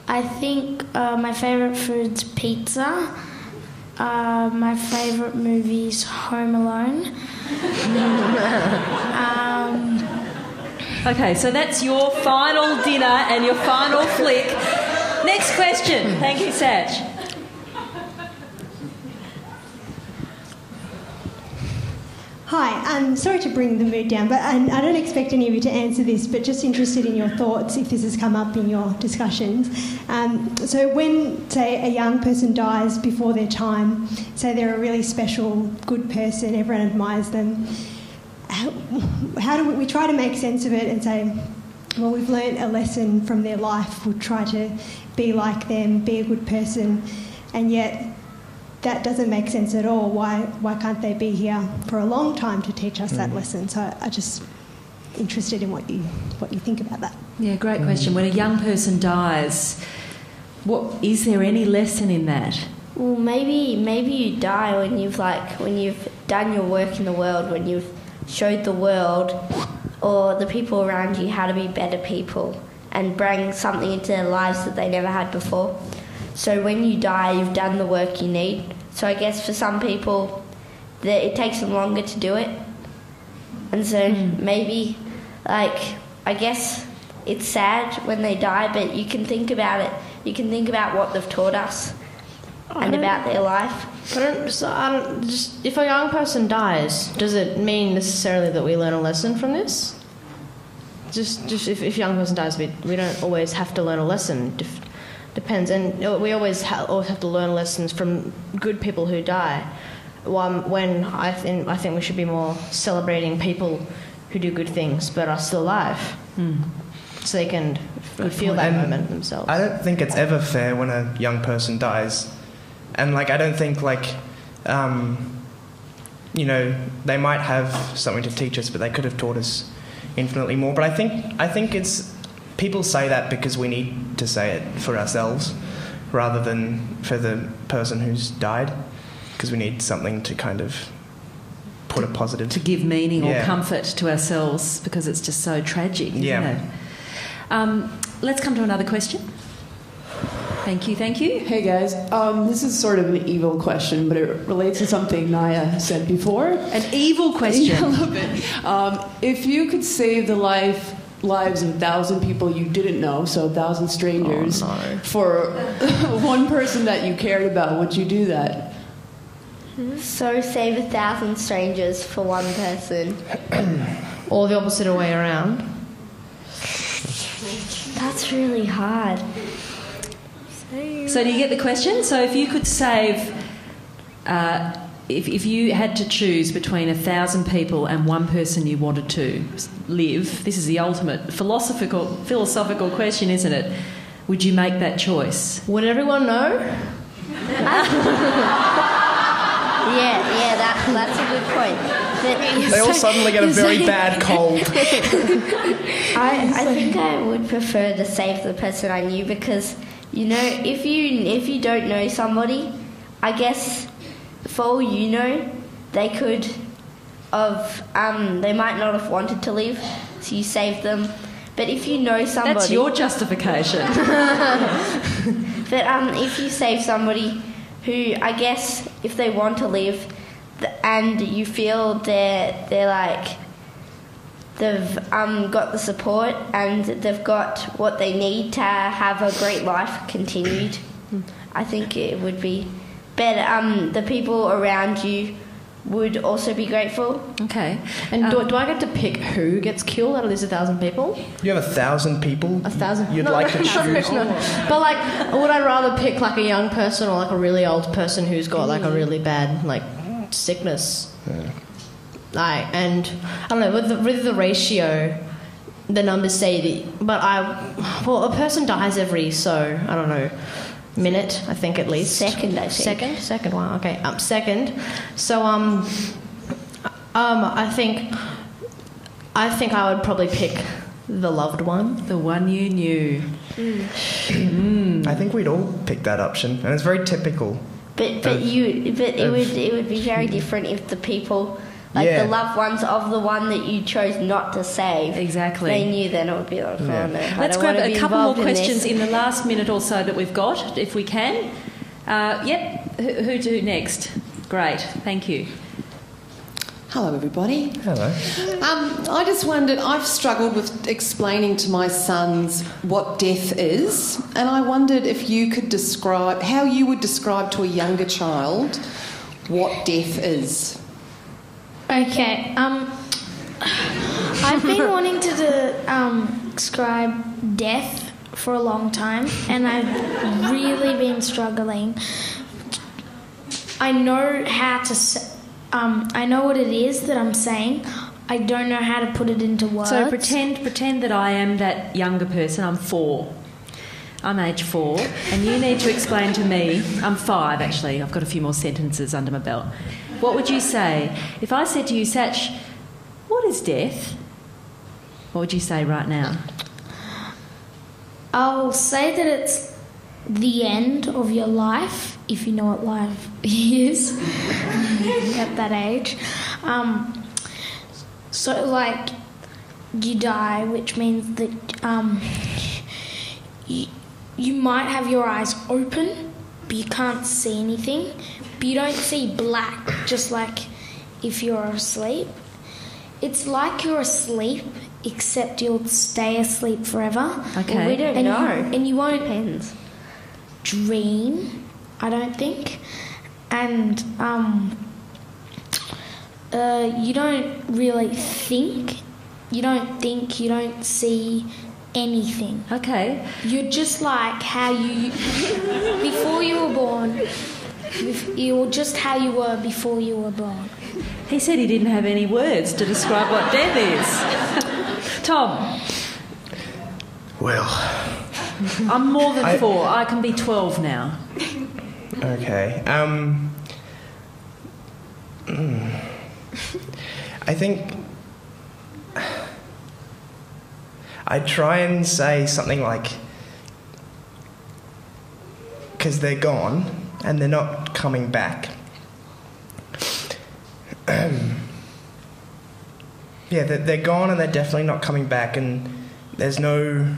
I think my favourite food's pizza. My favourite movie's Home Alone. Okay, so that's your final dinner and your final flick. Next question. Thank you, Saj. Hi, I'm sorry to bring the mood down, but I don't expect any of you to answer this, but just interested in your thoughts if this has come up in your discussions. So when, say, a young person dies before their time, say they're a really special, good person, everyone admires them, how do we try to make sense of it and say, well, we've learnt a lesson from their life, we'll try to be like them, be a good person, and yet that doesn't make sense at all. Why can't they be here for a long time to teach us that lesson? So I just interested in what you think about that. Yeah, great question. When a young person dies, is there any lesson in that? Well, maybe you die when you've done your work in the world, when you've showed the world or the people around you how to be better people and bring something into their lives that they never had before. So when you die, you've done the work you need. So I guess for some people, it takes them longer to do it. And so maybe, I guess it's sad when they die, but you can think about it. You can think about what they've taught us and about their life. If a young person dies, does it mean necessarily that we learn a lesson from this? Just if a young person dies, we don't always have to learn a lesson. Depends, and we always have to learn lessons from good people who die. When I think we should be more celebrating people who do good things but are still alive, so they can feel that moment themselves. I don't think it's ever fair when a young person dies, and I don't think they might have something to teach us, but they could have taught us, infinitely more. But I think it's people say that because we need to say it for ourselves rather than for the person who's died, because we need something to kind of put a positive... To give meaning or comfort to ourselves, because it's just so tragic, isn't it? Let's come to another question. Thank you. Hey guys, this is sort of an evil question, but it relates to something Naya said before. An evil question? Yeah, a little bit. If you could save the lives of 1,000 people you didn't know, so 1,000 strangers, for one person that you cared about, would you do that? So save 1,000 strangers for one person. Or the opposite way around? That's really hard. So do you get the question? So if you could save, if you had to choose between 1,000 people and one person you wanted to live, this is the ultimate philosophical question, isn't it? Would you make that choice? Would everyone know? That's a good point. They all suddenly get a very bad cold. I think I would prefer to save the person I knew, because, you know, if you don't know somebody, I guess for all you know, they could they might not have wanted to live, so you save them. But if you know somebody... That's your justification. But if you save somebody who, I guess, if they want to live and you feel they're like... They've got the support and they've got what they need to have a great life continued, I think it would be better. The people around you would also be grateful. Okay. And do I get to pick who gets killed out of these 1,000 people? You have 1,000 people? 1,000? You'd like to choose? No. But, like, would I rather pick, like, a young person or, like, a really old person who's got, like, a really bad, like, sickness? Yeah. And I don't know, with the ratio, the numbers say a person dies every, I don't know, minute, I think, at least. Second, I think. Second, wow, okay. Second. So, I think I would probably pick the loved one. The one you knew. I think we'd all pick that option, and it's very typical. It would be very different if the people... the loved ones of the one that you chose not to save. Exactly. They knew, then it would be like, oh no. Let's grab a couple more questions in the last minute or so that we've got, if we can. Who do next? Great, thank you. Hello, everybody. Hello. I just wondered, I've struggled with explaining to my sons what death is, and I wondered if you could describe, how you would describe to a younger child what death is. Okay. I've been wanting to describe death for a long time, and I've really been struggling. I know how to. I know what it is that I'm saying. I don't know how to put it into words. So pretend that I am that younger person. I'm 4. I'm age 4, and you need to explain to me. I'm 5, actually. I've got a few more sentences under my belt. What would you say? If I said to you, Satch, what is death? What would you say right now? I'll say that it's the end of your life, if you know what life is at that age. So, like, you die, which means that you might have your eyes open, but you can't see anything. But you don't see black, just like if you're asleep. It's like you're asleep, except you'll stay asleep forever. Okay. Well, we don't know. And you won't Depends. dream, I don't think. And you don't really think. You don't see anything. Okay. You're just like how you... before you were born... You're just how you were before you were born. He said he didn't have any words to describe what death is. Tom. Well... I'm more than 4. I can be 12 now. Okay. I think... I try and say something like, because they're gone and they're not coming back. Yeah, they're gone and they're definitely not coming back, and there's no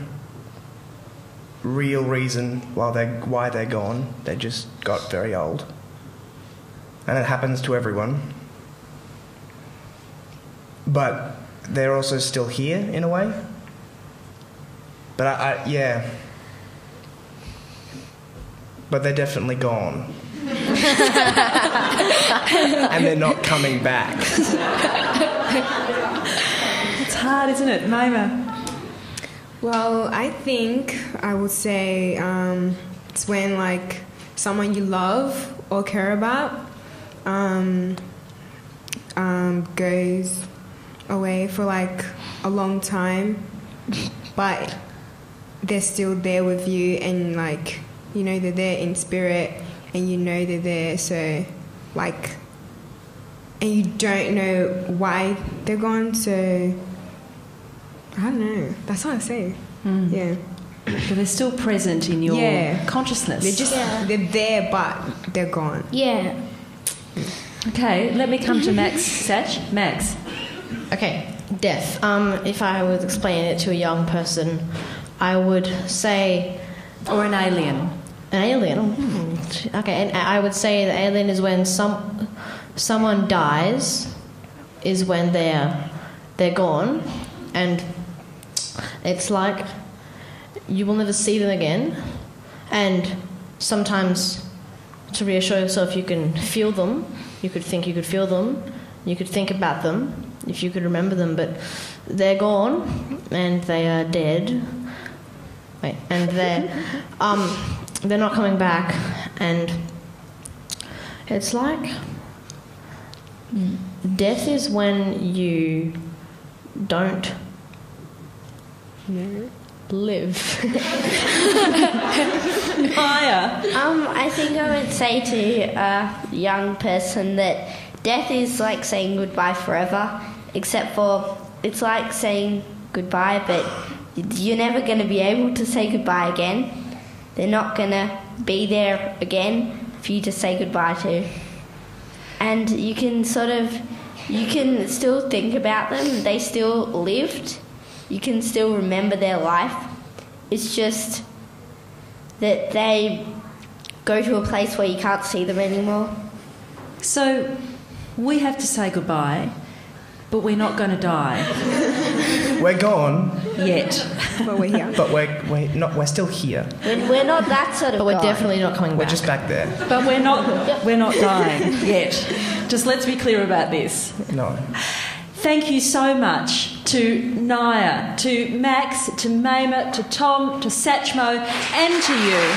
real reason why they're gone. They just got very old. And it happens to everyone. But they're also still here in a way. But yeah. But they're definitely gone. And they're not coming back. It's hard, isn't it, Maima? Well, I think I would say it's when, like, someone you love or care about goes away for, like, a long time, but they're still there with you, and, like, you know they're there in spirit, and you know they're there, so, like, and you don't know why they're gone, so I don't know. That's what I say. Yeah. But they're still present in your consciousness. They're just they're there, but they're gone. Yeah. Okay, let me come to Max. Satch. Max. Okay, death. If I would explain it to a young person, I would say... Or an alien. An alien? Okay, and I would say the alien is when someone dies, is when they're gone, and it's like you will never see them again, and sometimes to reassure yourself you can feel them, you could think you could feel them, you could think about them, if you could remember them, but they're gone, and they are dead, and they're not coming back, and it's like death is when you don't live. Maya. I think I would say to a young person that death is like saying goodbye forever, except for it's like saying goodbye, but you're never going to be able to say goodbye again. They're not going to be there again for you to say goodbye to. And you can still think about them. They still lived. You can still remember their life. It's just that they go to a place where you can't see them anymore. So we have to say goodbye, but we're not going to die. We're gone. Yet. But we're here. But we're still here. We're not that sort of But we're guy. definitely not coming back. We're just back there. But we're not dying yet. Just let's be clear about this. No. Thank you so much to Naya, to Max, to Maima, to Tom, to Satchmo, and to you.